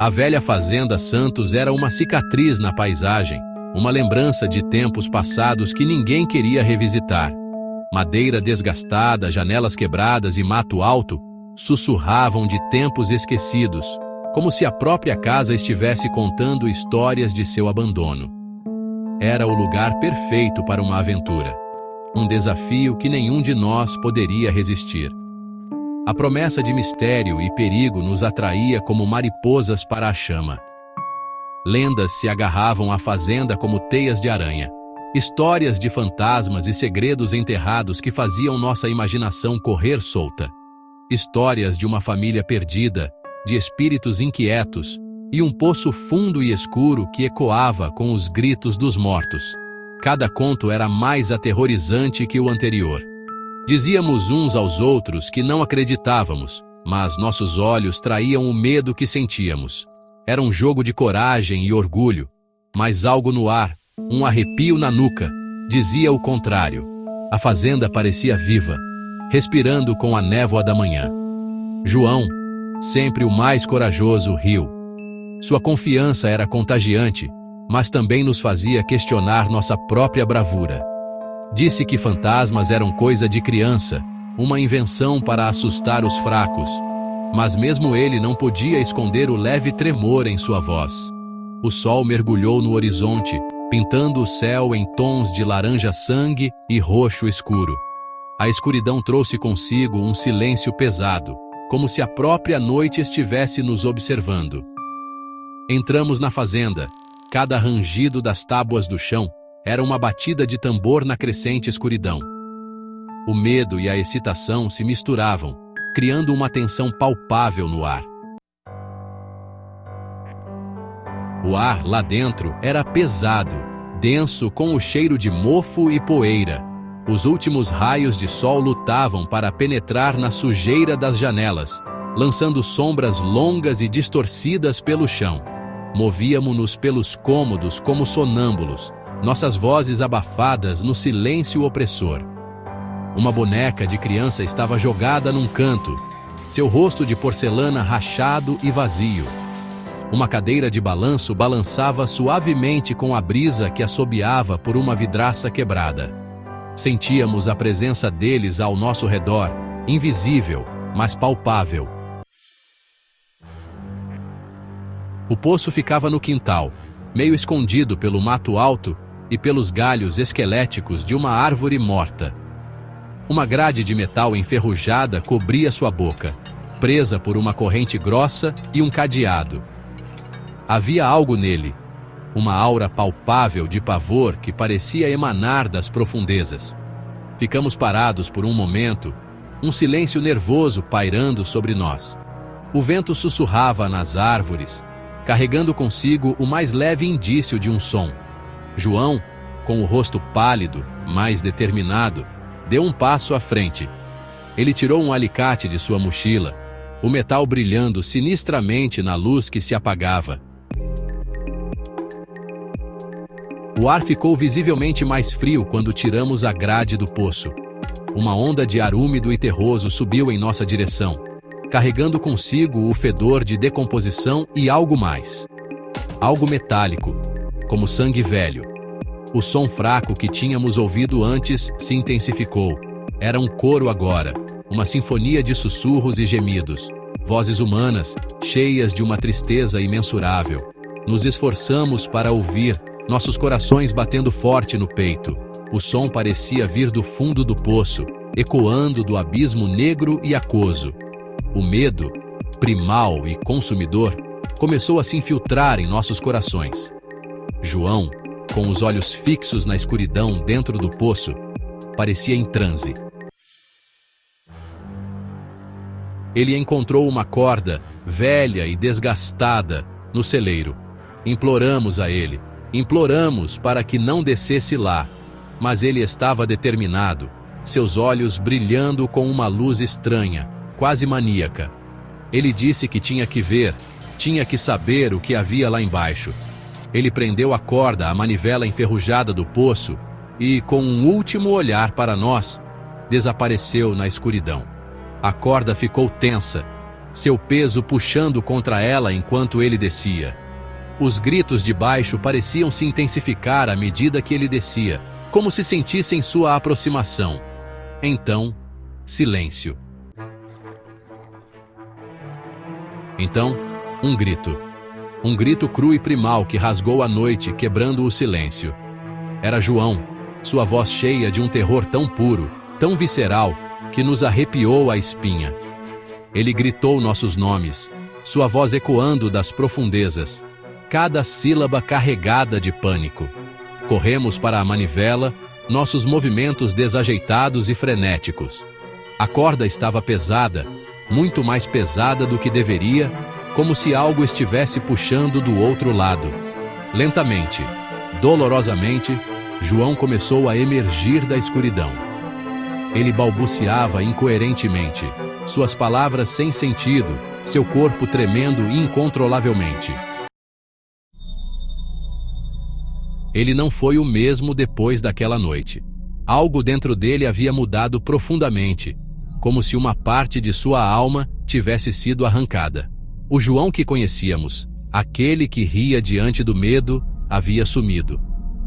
A velha fazenda Santos era uma cicatriz na paisagem, uma lembrança de tempos passados que ninguém queria revisitar. Madeira desgastada, janelas quebradas e mato alto sussurravam de tempos esquecidos, como se a própria casa estivesse contando histórias de seu abandono. Era o lugar perfeito para uma aventura, um desafio que nenhum de nós poderia resistir. A promessa de mistério e perigo nos atraía como mariposas para a chama. Lendas se agarravam à fazenda como teias de aranha. Histórias de fantasmas e segredos enterrados que faziam nossa imaginação correr solta. Histórias de uma família perdida, de espíritos inquietos e um poço fundo e escuro que ecoava com os gritos dos mortos. Cada conto era mais aterrorizante que o anterior. Dizíamos uns aos outros que não acreditávamos, mas nossos olhos traíam o medo que sentíamos. Era um jogo de coragem e orgulho, mas algo no ar, um arrepio na nuca, dizia o contrário. A fazenda parecia viva, respirando com a névoa da manhã. João, sempre o mais corajoso, riu. Sua confiança era contagiante, mas também nos fazia questionar nossa própria bravura. Disse que fantasmas eram coisa de criança, uma invenção para assustar os fracos. Mas mesmo ele não podia esconder o leve tremor em sua voz. O sol mergulhou no horizonte, pintando o céu em tons de laranja-sangue e roxo escuro. A escuridão trouxe consigo um silêncio pesado, como se a própria noite estivesse nos observando. Entramos na fazenda. Cada rangido das tábuas do chão era uma batida de tambor na crescente escuridão. O medo e a excitação se misturavam, criando uma tensão palpável no ar. O ar lá dentro era pesado, denso com o cheiro de mofo e poeira. Os últimos raios de sol lutavam para penetrar na sujeira das janelas, lançando sombras longas e distorcidas pelo chão. Movíamo-nos pelos cômodos como sonâmbulos, nossas vozes abafadas no silêncio opressor. Uma boneca de criança estava jogada num canto, seu rosto de porcelana rachado e vazio. Uma cadeira de balanço balançava suavemente com a brisa que assobiava por uma vidraça quebrada. Sentíamos a presença deles ao nosso redor, invisível, mas palpável. O poço ficava no quintal, meio escondido pelo mato alto e pelos galhos esqueléticos de uma árvore morta. Uma grade de metal enferrujada cobria sua boca, presa por uma corrente grossa e um cadeado. Havia algo nele, uma aura palpável de pavor que parecia emanar das profundezas. Ficamos parados por um momento, um silêncio nervoso pairando sobre nós. O vento sussurrava nas árvores, carregando consigo o mais leve indício de um som. João, com o rosto pálido, mais determinado, deu um passo à frente. Ele tirou um alicate de sua mochila, o metal brilhando sinistramente na luz que se apagava. O ar ficou visivelmente mais frio quando tiramos a grade do poço. Uma onda de ar úmido e terroso subiu em nossa direção, carregando consigo o fedor de decomposição e algo mais. Algo metálico, como sangue velho. O som fraco que tínhamos ouvido antes se intensificou. Era um coro agora, uma sinfonia de sussurros e gemidos. Vozes humanas, cheias de uma tristeza imensurável. Nos esforçamos para ouvir, nossos corações batendo forte no peito. O som parecia vir do fundo do poço, ecoando do abismo negro e aquoso. O medo, primal e consumidor, começou a se infiltrar em nossos corações. João, com os olhos fixos na escuridão dentro do poço, parecia em transe. Ele encontrou uma corda, velha e desgastada, no celeiro. Imploramos a ele, imploramos para que não descesse lá, mas ele estava determinado, seus olhos brilhando com uma luz estranha, quase maníaca. Ele disse que tinha que ver, tinha que saber o que havia lá embaixo. Ele prendeu a corda à manivela enferrujada do poço e, com um último olhar para nós, desapareceu na escuridão. A corda ficou tensa, seu peso puxando contra ela enquanto ele descia. Os gritos de baixo pareciam se intensificar à medida que ele descia, como se sentissem sua aproximação. Então, silêncio. Então, um grito. Um grito cru e primal que rasgou a noite, quebrando o silêncio. Era João, sua voz cheia de um terror tão puro, tão visceral, que nos arrepiou a espinha. Ele gritou nossos nomes, sua voz ecoando das profundezas, cada sílaba carregada de pânico. Corremos para a manivela, nossos movimentos desajeitados e frenéticos. A corda estava pesada, muito mais pesada do que deveria, como se algo estivesse puxando do outro lado. Lentamente, dolorosamente, João começou a emergir da escuridão. Ele balbuciava incoerentemente, suas palavras sem sentido, seu corpo tremendo incontrolavelmente. Ele não foi o mesmo depois daquela noite. Algo dentro dele havia mudado profundamente, como se uma parte de sua alma tivesse sido arrancada. O João que conhecíamos, aquele que ria diante do medo, havia sumido.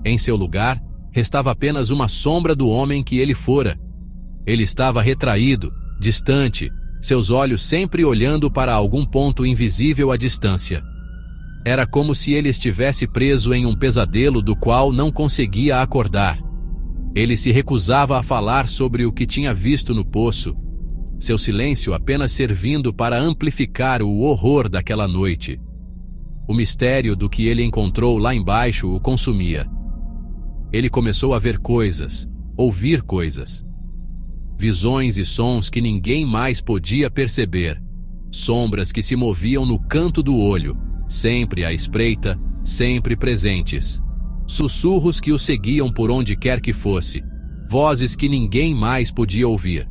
Em seu lugar, restava apenas uma sombra do homem que ele fora. Ele estava retraído, distante, seus olhos sempre olhando para algum ponto invisível à distância. Era como se ele estivesse preso em um pesadelo do qual não conseguia acordar. Ele se recusava a falar sobre o que tinha visto no poço, seu silêncio apenas servindo para amplificar o horror daquela noite. O mistério do que ele encontrou lá embaixo o consumia. Ele começou a ver coisas, ouvir coisas. Visões e sons que ninguém mais podia perceber. Sombras que se moviam no canto do olho, sempre à espreita, sempre presentes. Sussurros que o seguiam por onde quer que fosse. Vozes que ninguém mais podia ouvir.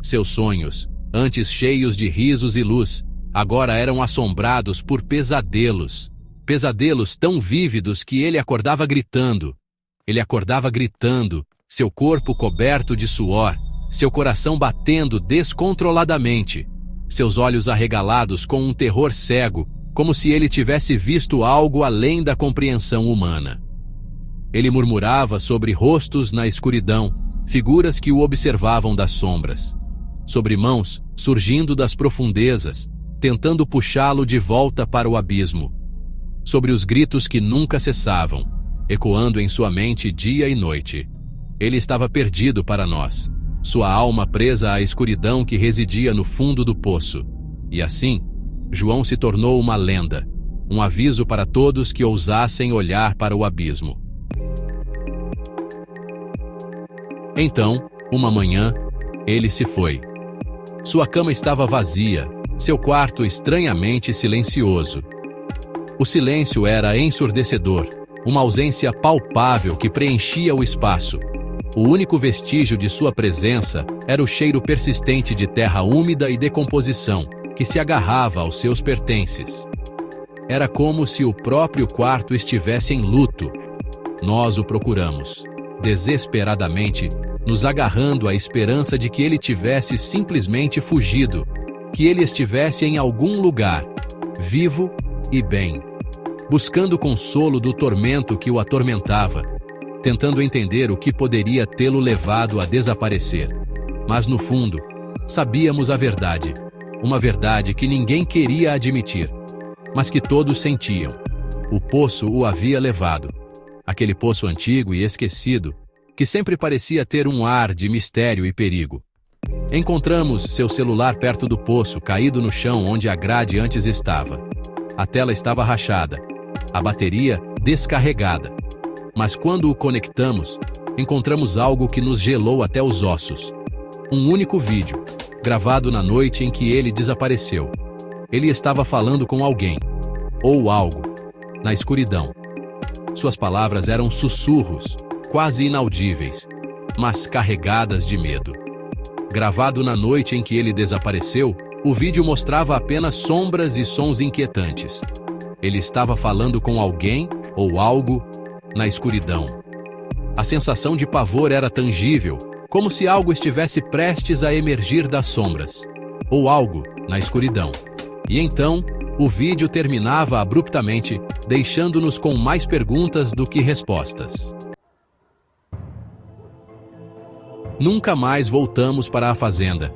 Seus sonhos, antes cheios de risos e luz, agora eram assombrados por pesadelos. Pesadelos tão vívidos que ele acordava gritando. Ele acordava gritando, seu corpo coberto de suor, seu coração batendo descontroladamente, seus olhos arregalados com um terror cego, como se ele tivesse visto algo além da compreensão humana. Ele murmurava sobre rostos na escuridão, figuras que o observavam das sombras. Sobre mãos surgindo das profundezas, tentando puxá-lo de volta para o abismo. Sobre os gritos que nunca cessavam, ecoando em sua mente dia e noite. Ele estava perdido para nós, sua alma presa à escuridão que residia no fundo do poço. E assim, João se tornou uma lenda, um aviso para todos que ousassem olhar para o abismo. Então, uma manhã, ele se foi. Sua cama estava vazia, seu quarto estranhamente silencioso. O silêncio era ensurdecedor, uma ausência palpável que preenchia o espaço. O único vestígio de sua presença era o cheiro persistente de terra úmida e decomposição, que se agarrava aos seus pertences. Era como se o próprio quarto estivesse em luto. Nós o procuramos, desesperadamente, nos agarrando à esperança de que ele tivesse simplesmente fugido, que ele estivesse em algum lugar, vivo e bem, buscando consolo do tormento que o atormentava, tentando entender o que poderia tê-lo levado a desaparecer. Mas no fundo, sabíamos a verdade, uma verdade que ninguém queria admitir, mas que todos sentiam. O poço o havia levado, aquele poço antigo e esquecido, que sempre parecia ter um ar de mistério e perigo. Encontramos seu celular perto do poço, caído no chão onde a grade antes estava. A tela estava rachada, a bateria descarregada. Mas quando o conectamos, encontramos algo que nos gelou até os ossos. Um único vídeo, gravado na noite em que ele desapareceu. Ele estava falando com alguém, ou algo, na escuridão. Suas palavras eram sussurros, quase inaudíveis, mas carregadas de medo. Gravado na noite em que ele desapareceu, o vídeo mostrava apenas sombras e sons inquietantes. Ele estava falando com alguém ou algo na escuridão. A sensação de pavor era tangível, como se algo estivesse prestes a emergir das sombras, ou algo na escuridão. E então, o vídeo terminava abruptamente, deixando-nos com mais perguntas do que respostas. Nunca mais voltamos para a fazenda.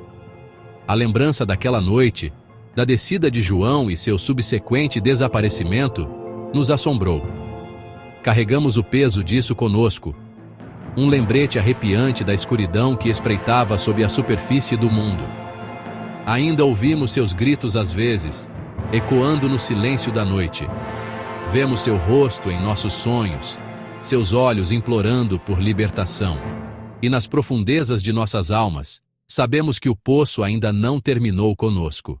A lembrança daquela noite, da descida de João e seu subsequente desaparecimento, nos assombrou. Carregamos o peso disso conosco, um lembrete arrepiante da escuridão que espreitava sob a superfície do mundo. Ainda ouvimos seus gritos às vezes, ecoando no silêncio da noite. Vemos seu rosto em nossos sonhos, seus olhos implorando por libertação. E nas profundezas de nossas almas, sabemos que o poço ainda não terminou conosco.